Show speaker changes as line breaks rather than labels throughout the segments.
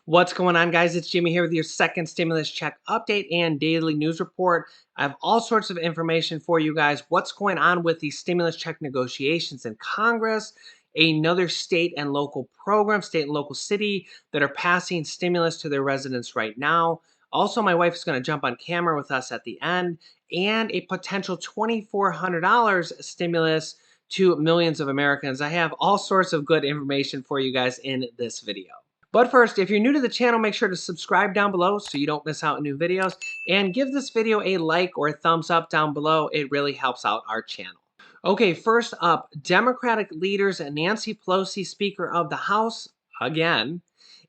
What's going on, guys? It's Jimmy here with your second stimulus check update and daily news report. I have all sorts of information for you guys. What's going on with the stimulus check negotiations in Congress, another state and local program, state and local city that are passing stimulus to their residents right now. Also, my wife is going to jump on camera with us at the end, and a potential $2,400 stimulus to millions of Americans. I have all sorts of good information for you guys in this video. But first, if you're new to the channel, make sure to subscribe down below so you don't miss out on new videos, and give this video a like or a thumbs up down below. It really helps out our channel. Okay, first up, Democratic leaders Nancy Pelosi, Speaker of the House, again,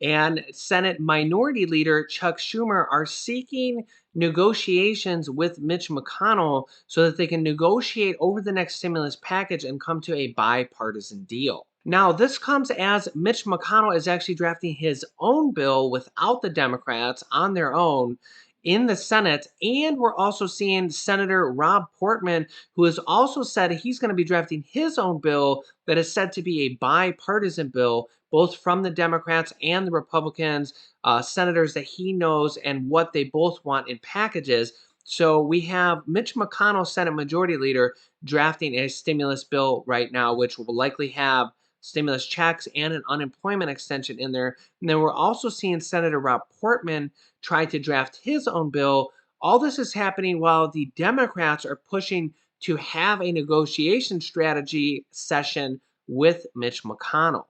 and Senate Minority Leader Chuck Schumer are seeking negotiations with Mitch McConnell so that they can negotiate over the next stimulus package and come to a bipartisan deal. Now, this comes as Mitch McConnell is actually drafting his own bill without the Democrats on their own in the Senate. And we're also seeing Senator Rob Portman, who has also said he's going to be drafting his own bill that is said to be a bipartisan bill, both from the Democrats and the Republicans, senators that he knows and what they both want in packages. So we have Mitch McConnell, Senate Majority Leader, drafting a stimulus bill right now, which will likely have stimulus checks and an unemployment extension in there. And then we're also seeing Senator Rob Portman try to draft his own bill. All this is happening while the Democrats are pushing to have a negotiation strategy session with Mitch McConnell.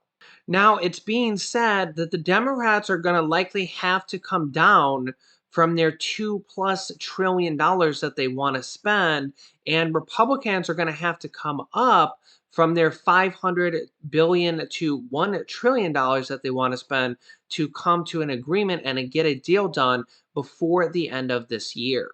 Now, it's being said that the Democrats are going to likely have to come down from their $2+ trillion that they want to spend, and Republicans are going to have to come up from their $500 billion to $1 trillion that they want to spend to come to an agreement and get a deal done before the end of this year.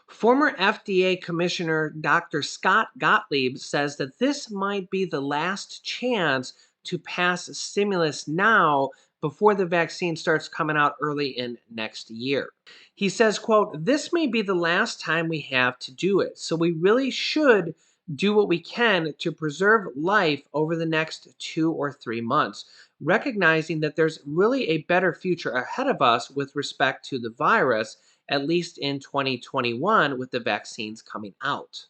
Former FDA Commissioner Dr. Scott Gottlieb says that this might be the last chance to pass stimulus now before the vaccine starts coming out early in next year. He says, quote, "This may be the last time we have to do it, so we really should do what we can to preserve life over the next 2 or 3 months, recognizing that there's really a better future ahead of us with respect to the virus, at least in 2021 with the vaccines coming out."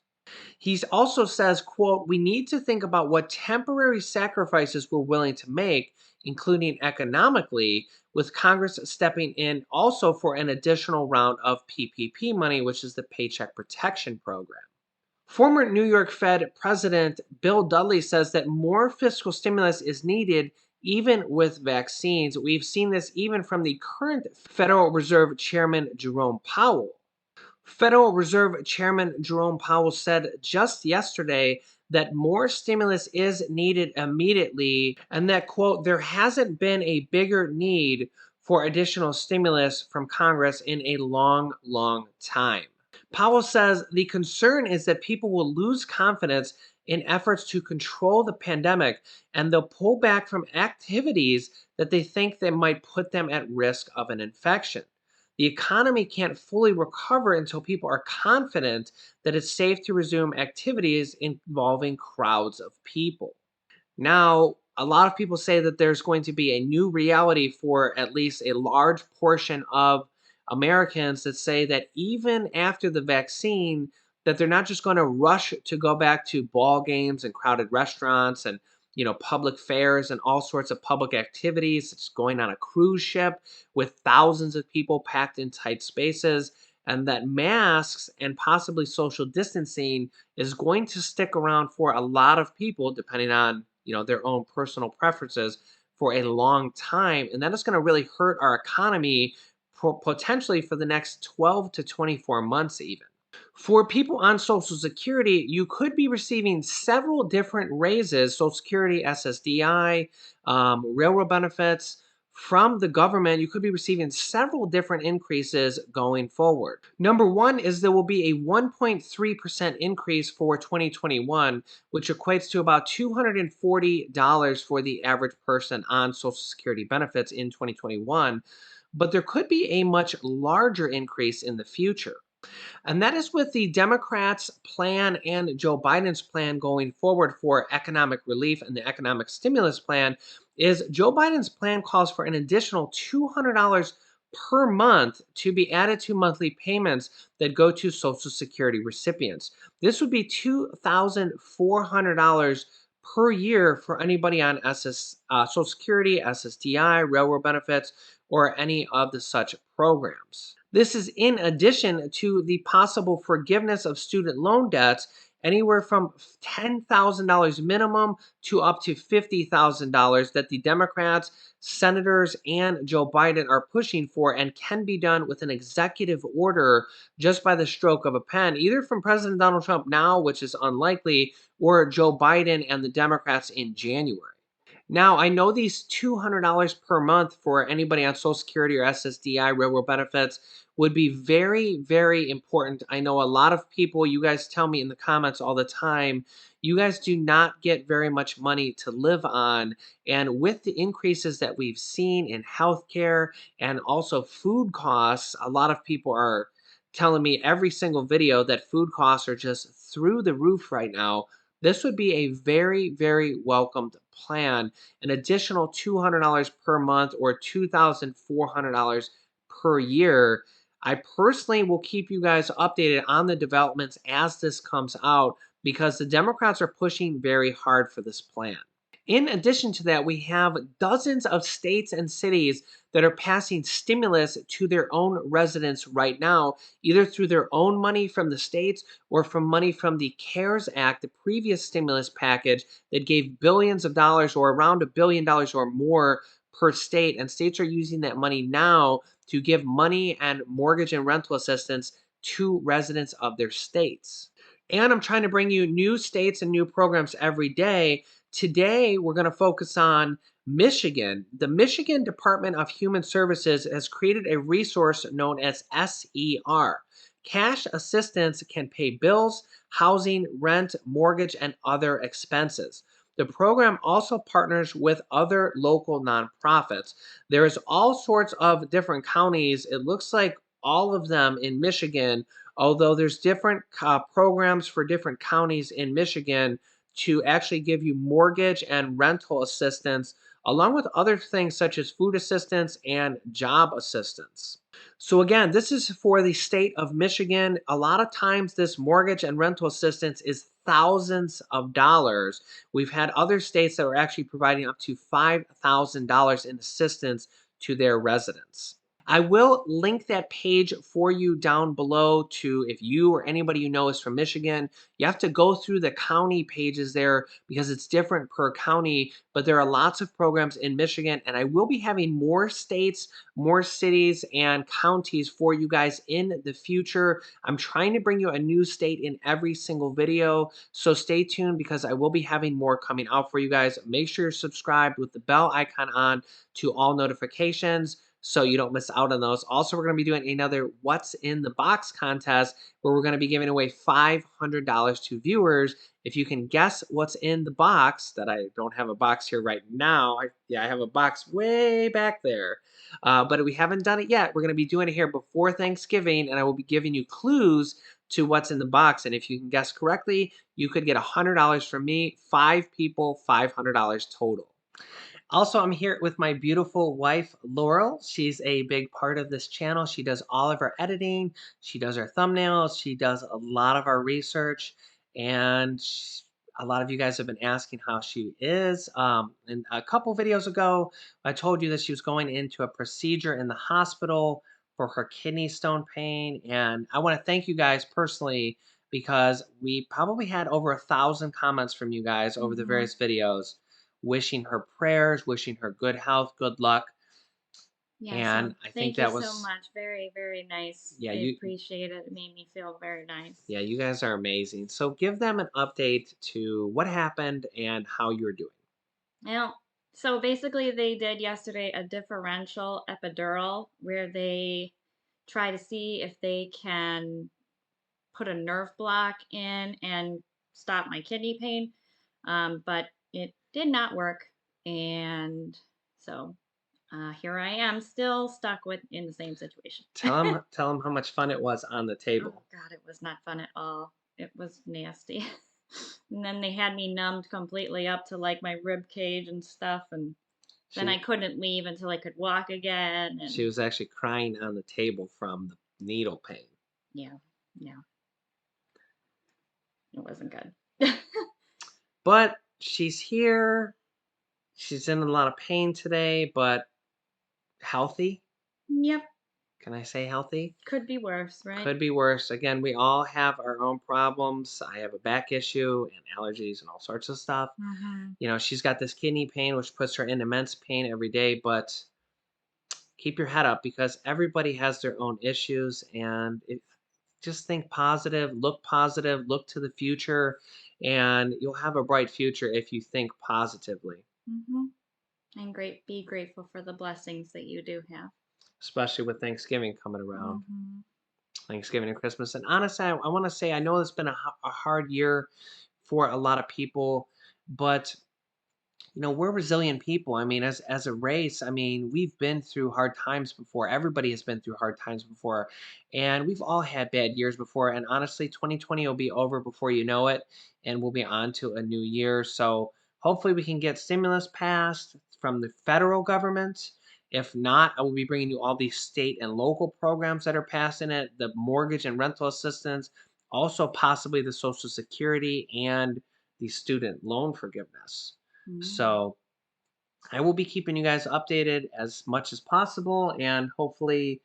He also says, quote, "We need to think about what temporary sacrifices we're willing to make, including economically, with Congress stepping in also for an additional round of PPP money, which is the Paycheck Protection Program." Former New York Fed President Bill Dudley says that more fiscal stimulus is needed even with vaccines. We've seen this even from the current Federal Reserve Chairman Jerome Powell. Federal Reserve Chairman Jerome Powell said just yesterday that more stimulus is needed immediately and that, quote, "there hasn't been a bigger need for additional stimulus from Congress in a long, long time." Powell says the concern is that people will lose confidence in efforts to control the pandemic and they'll pull back from activities that they think that might put them at risk of an infection. The economy can't fully recover until people are confident that it's safe to resume activities involving crowds of people. Now, a lot of people say that there's going to be a new reality for at least a large portion of Americans that say that even after the vaccine, that they're not just going to rush to go back to ball games and crowded restaurants and public fairs and all sorts of public activities. It's going on a cruise ship with thousands of people packed in tight spaces, and that masks and possibly social distancing is going to stick around for a lot of people, depending on their own personal preferences, for a long time, and that is going to really hurt our economy potentially for the next 12 to 24 months even. For people on Social Security, you could be receiving several different raises, Social Security, SSDI, railroad benefits from the government. You could be receiving several different increases going forward. Number one is there will be a 1.3% increase for 2021, which equates to about $240 for the average person on Social Security benefits in 2021. But there could be a much larger increase in the future. And that is with the Democrats' plan and Joe Biden's plan going forward for economic relief and the economic stimulus plan. Is Joe Biden's plan calls for an additional $200 per month to be added to monthly payments that go to Social Security recipients. This would be $2,400 per year for anybody on Social Security, SSDI, railroad benefits, or any of the such programs. This is in addition to the possible forgiveness of student loan debts anywhere from $10,000 minimum to up to $50,000 that the Democrats, senators, and Joe Biden are pushing for and can be done with an executive order just by the stroke of a pen, either from President Donald Trump now, which is unlikely, or Joe Biden and the Democrats in January. Now, I know these $200 per month for anybody on Social Security or SSDI railroad benefits would be very, very important. I know a lot of people, you guys tell me in the comments all the time, you guys do not get very much money to live on. And with the increases that we've seen in healthcare and also food costs, a lot of people are telling me every single video that food costs are just through the roof right now. This would be a very, very welcomed plan, an additional $200 per month or $2,400 per year. I personally will keep you guys updated on the developments as this comes out because the Democrats are pushing very hard for this plan. In addition to that, we have dozens of states and cities that are passing stimulus to their own residents right now, either through their own money from the states or from money from the CARES Act, the previous stimulus package that gave billions of dollars or around $1 billion or more per state. And states are using that money now to give money and mortgage and rental assistance to residents of their states. And I'm trying to bring you new states and new programs every day. Today, we're going to focus on Michigan. The Michigan Department of Human Services has created a resource known as SER. Cash assistance can pay bills, housing, rent, mortgage, and other expenses. The program also partners with other local nonprofits. There's all sorts of different counties. It looks like all of them in Michigan, although there's different programs for different counties in Michigan to actually give you mortgage and rental assistance, along with other things such as food assistance and job assistance. So, again, this is for the state of Michigan. A lot of times, this mortgage and rental assistance is thousands of dollars. We've had other states that are actually providing up to $5,000 in assistance to their residents. I will link that page for you down below to if you or anybody you know is from Michigan. You have to go through the county pages there because it's different per county, but there are lots of programs in Michigan, and I will be having more states, more cities, and counties for you guys in the future. I'm trying to bring you a new state in every single video, so stay tuned because I will be having more coming out for you guys. Make sure you're subscribed with the bell icon on to all notifications so you don't miss out on those. Also, we're going to be doing another What's in the Box contest where we're going to be giving away $500 to viewers. If you can guess what's in the box, that I don't have a box here right now. I have a box way back there, but we haven't done it yet. We're going to be doing it here before Thanksgiving, and I will be giving you clues to what's in the box. And if you can guess correctly, you could get $100 from me. 5 people, $500 total. Also, I'm here with my beautiful wife, Laurel. She's a big part of this channel. She does all of our editing. She does our thumbnails. She does a lot of our research. And a lot of you guys have been asking how she is. And a couple videos ago, I told you that she was going into a procedure in the hospital for her kidney stone pain. And I want to thank you guys personally because we probably had over 1,000 comments from you guys over the various videos wishing her prayers, wishing her good health, good luck.
Yeah,
And
so
I think
thank you
that
so
was,
much. Very, very nice.
yeah,
I appreciate it. It made me feel very nice.
you guys are amazing. So give them an update to what happened and how you're doing.
Well, so basically, they did yesterday a differential epidural where they try to see if they can put a nerve block in and stop my kidney pain. But it did not work. And so Here I am, still stuck in the same situation.
Tell him how much fun it was on the
Oh
table.
God, it was not fun at all. It was nasty. And then they had me numbed completely up to like my rib cage and stuff, and then
She
I couldn't leave until I could walk again.
she
And
was actually crying on the table from the needle pain.
yeah, yeah, it wasn't good.
But she's here. She's in a lot of pain today, but healthy.
Yep,
Can I say healthy?
could be worse, right?
Could be worse. Again, we all have our own problems. I have a back issue and allergies and all sorts of stuff.
Hmm.
She's got this kidney pain, which puts her in immense pain every day, but keep your head up because everybody has their own issues. Just think positive, look to the future, and you'll have a bright future if you think positively,
Hmm. And be grateful for the blessings that you do have.
especially with Thanksgiving coming around.
Hmm.
Thanksgiving and Christmas. And honestly, I want to say I know it's been a hard year for a lot of people, but we're resilient people. I mean, as a race, I mean, we've been through hard times before. Everybody has been through hard times before, and we've all had bad years before. And honestly, 2020 will be over before you know it, and we'll be on to a new year. So hopefully, we can get stimulus passed from the federal government. If not, I will be bringing you all these state and local programs that are passing it, the mortgage and rental assistance, also possibly the Social Security and the student loan forgiveness.
Hmm.
So I will be keeping you guys updated as much as possible, and hopefully,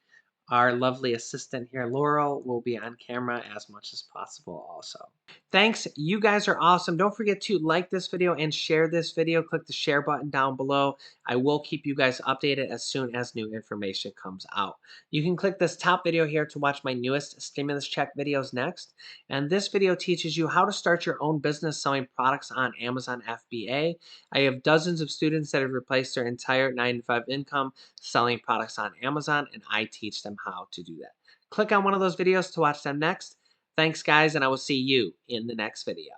our lovely assistant here, Laurel, will be on camera as much as possible also. Thanks. You guys are awesome. Don't forget to like this video and share this video. Click the share button down below. I will keep you guys updated as soon as new information comes out. You can click this top video here to watch my newest stimulus check videos next. And this video teaches you how to start your own business selling products on Amazon FBA. I have dozens of students that have replaced their entire 9 to 5 income selling products on Amazon, and I teach them how to do that. Click on one of those videos to watch them next. Thanks, guys, and I will see you in the next video.